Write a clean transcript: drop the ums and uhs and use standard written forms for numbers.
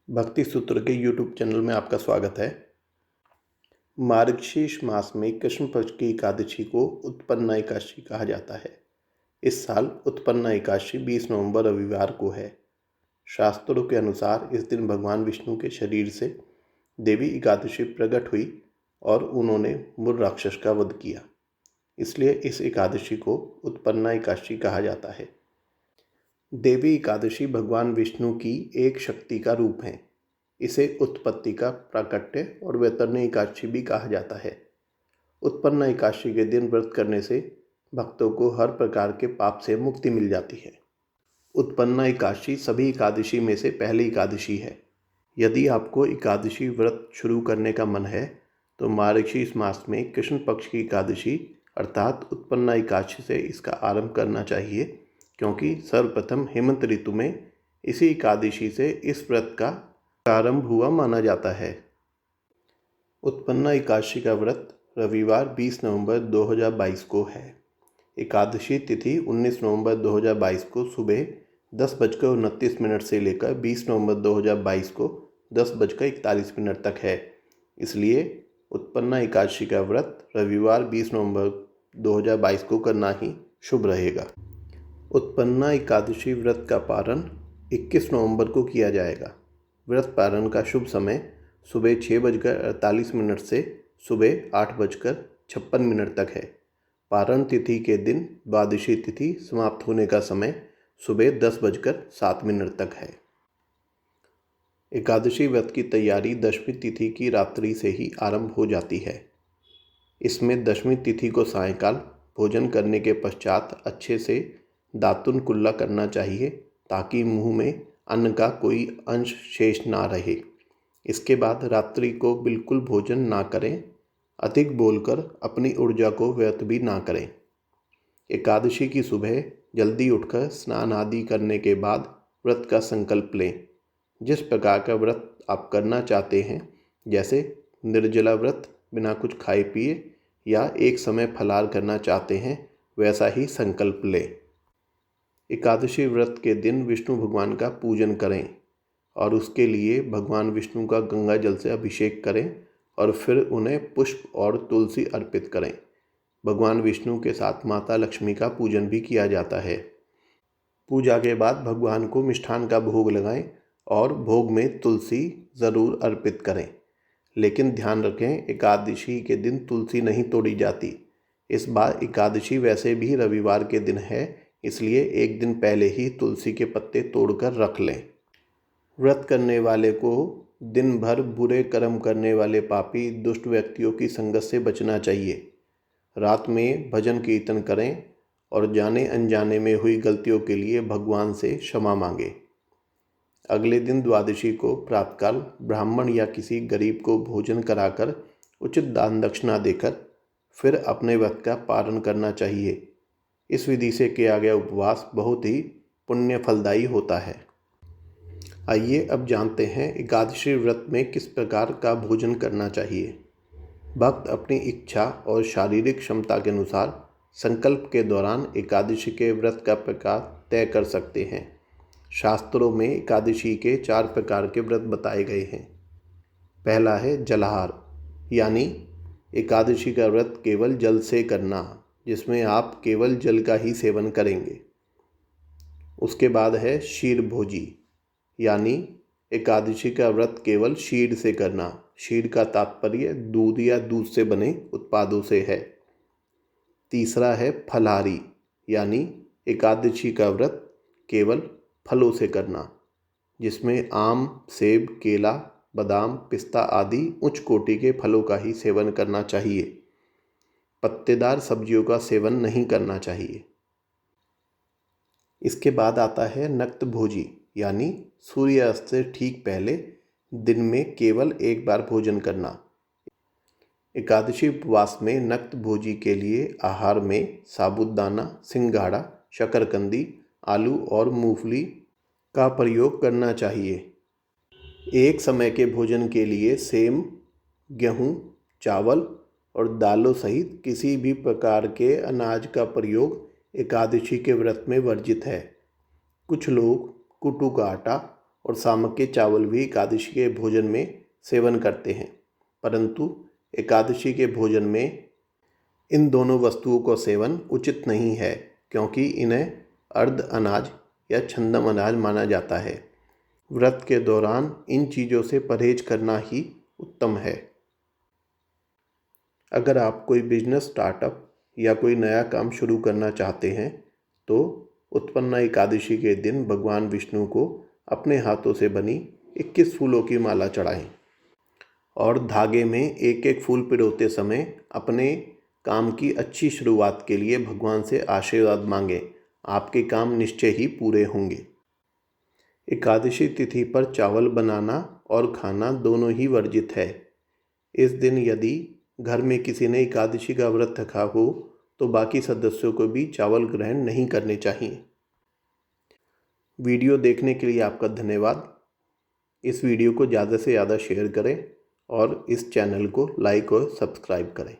भक्ति सूत्र के YouTube चैनल में आपका स्वागत है। मार्गशीर्ष मास में कृष्ण पक्ष की एकादशी को उत्पन्ना एकादशी कहा जाता है। इस साल उत्पन्ना एकादशी 20 नवंबर रविवार को है। शास्त्रों के अनुसार इस दिन भगवान विष्णु के शरीर से देवी एकादशी प्रकट हुई और उन्होंने मूल राक्षस का वध किया। इसलिए इस एकादशी को उत्पन्ना एकादशी कहा जाता है। देवी एकादशी भगवान विष्णु की एक शक्ति का रूप है। इसे उत्पत्ति का प्राकट्य और वैतरणी एकादशी भी कहा जाता है। उत्पन्ना एकादशी के दिन व्रत करने से भक्तों को हर प्रकार के पाप से मुक्ति मिल जाती है। उत्पन्ना एकादशी सभी एकादशी में से पहली एकादशी है। यदि आपको एकादशी व्रत शुरू करने का मन है तो मार्गशीर्ष मास में कृष्ण पक्ष की एकादशी अर्थात उत्पन्ना एकादशी से इसका आरंभ करना चाहिए, क्योंकि सर्वप्रथम हेमंत ऋतु में इसी एकादशी से इस व्रत का आरंभ हुआ माना जाता है। उत्पन्ना एकादशी का व्रत रविवार 20 नवंबर 2022 को है। एकादशी तिथि 19 नवंबर 2022 को सुबह 10:29 से लेकर 20 नवंबर 2022 को 10:41 तक है। इसलिए उत्पन्ना एकादशी का व्रत रविवार 20 नवंबर 2022 को करना ही शुभ रहेगा। उत्पन्ना एकादशी व्रत का पारण 21 नवंबर को किया जाएगा। व्रत पारण का शुभ समय सुबह 6:48 से सुबह 8:56 तक है। पारण तिथि के दिन द्वादशी तिथि समाप्त होने का समय सुबह 10:07 तक है। एकादशी व्रत की तैयारी दशमी तिथि की रात्रि से ही आरंभ हो जाती है। इसमें दशमी तिथि को सायंकाल भोजन करने के पश्चात अच्छे से दातुन कुल्ला करना चाहिए, ताकि मुंह में अन्न का कोई अंश शेष ना रहे। इसके बाद रात्रि को बिल्कुल भोजन ना करें। अधिक बोलकर अपनी ऊर्जा को व्यर्थ भी ना करें। एकादशी की सुबह जल्दी उठकर स्नान आदि करने के बाद व्रत का संकल्प लें। जिस प्रकार का व्रत आप करना चाहते हैं, जैसे निर्जला व्रत बिना कुछ खाए पिए या एक समय फलाहार करना चाहते हैं, वैसा ही संकल्प लें। एकादशी व्रत के दिन विष्णु भगवान का पूजन करें और उसके लिए भगवान विष्णु का गंगा जल से अभिषेक करें और फिर उन्हें पुष्प और तुलसी अर्पित करें। भगवान विष्णु के साथ माता लक्ष्मी का पूजन भी किया जाता है। पूजा के बाद भगवान को मिष्ठान का भोग लगाएं और भोग में तुलसी ज़रूर अर्पित करें। लेकिन ध्यान रखें, एकादशी के दिन तुलसी नहीं तोड़ी जाती। इस बार एकादशी वैसे भी रविवार के दिन है, इसलिए एक दिन पहले ही तुलसी के पत्ते तोड़कर रख लें। व्रत करने वाले को दिन भर बुरे कर्म करने वाले पापी दुष्ट व्यक्तियों की संगत से बचना चाहिए। रात में भजन कीर्तन करें और जाने अनजाने में हुई गलतियों के लिए भगवान से क्षमा मांगे। अगले दिन द्वादशी को प्रातःकाल ब्राह्मण या किसी गरीब को भोजन कराकर उचित दान दक्षिणा देकर फिर अपने व्रत का पालन करना चाहिए। इस विधि से किया गया उपवास बहुत ही पुण्य फलदायी होता है। आइए अब जानते हैं एकादशी व्रत में किस प्रकार का भोजन करना चाहिए। भक्त अपनी इच्छा और शारीरिक क्षमता के अनुसार संकल्प के दौरान एकादशी के व्रत का प्रकार तय कर सकते हैं। शास्त्रों में एकादशी के 4 प्रकार के व्रत बताए गए हैं। पहला है जलाहार, यानी एकादशी का व्रत केवल जल से करना, जिसमें आप केवल जल का ही सेवन करेंगे। उसके बाद है क्षीर भोजी, यानी एकादशी का व्रत केवल क्षीर से करना। क्षीर का तात्पर्य दूध या दूध से बने उत्पादों से है। तीसरा है फलाहारी, यानी एकादशी का व्रत केवल फलों से करना, जिसमें आम, सेब, केला, बादाम, पिस्ता आदि उच्च कोटि के फलों का ही सेवन करना चाहिए। पत्तेदार सब्जियों का सेवन नहीं करना चाहिए। इसके बाद आता है नक्त भोजी, यानी सूर्यास्त से ठीक पहले दिन में केवल एक बार भोजन करना। एकादशी उपवास में नक्त भोजी के लिए आहार में साबूदाना, सिंघाड़ा, शकरकंदी, आलू और मूंगफली का प्रयोग करना चाहिए। एक समय के भोजन के लिए सेम, गेहूँ, चावल और दालों सहित किसी भी प्रकार के अनाज का प्रयोग एकादशी के व्रत में वर्जित है। कुछ लोग कुटू का आटा और सामक के चावल भी एकादशी के भोजन में सेवन करते हैं, परंतु एकादशी के भोजन में इन दोनों वस्तुओं का सेवन उचित नहीं है, क्योंकि इन्हें अर्ध अनाज या छंदम अनाज माना जाता है। व्रत के दौरान इन चीज़ों से परहेज करना ही उत्तम है। अगर आप कोई बिजनेस स्टार्टअप या कोई नया काम शुरू करना चाहते हैं तो उत्पन्ना एकादशी के दिन भगवान विष्णु को अपने हाथों से बनी 21 फूलों की माला चढ़ाएं और धागे में एक एक फूल पिरोते समय अपने काम की अच्छी शुरुआत के लिए भगवान से आशीर्वाद मांगें। आपके काम निश्चय ही पूरे होंगे। एकादशी तिथि पर चावल बनाना और खाना दोनों ही वर्जित है। इस दिन यदि घर में किसी ने एकादशी का व्रत रखा हो तो बाकी सदस्यों को भी चावल ग्रहण नहीं करने चाहिए। वीडियो देखने के लिए आपका धन्यवाद। इस वीडियो को ज़्यादा से ज़्यादा शेयर करें और इस चैनल को लाइक और सब्सक्राइब करें।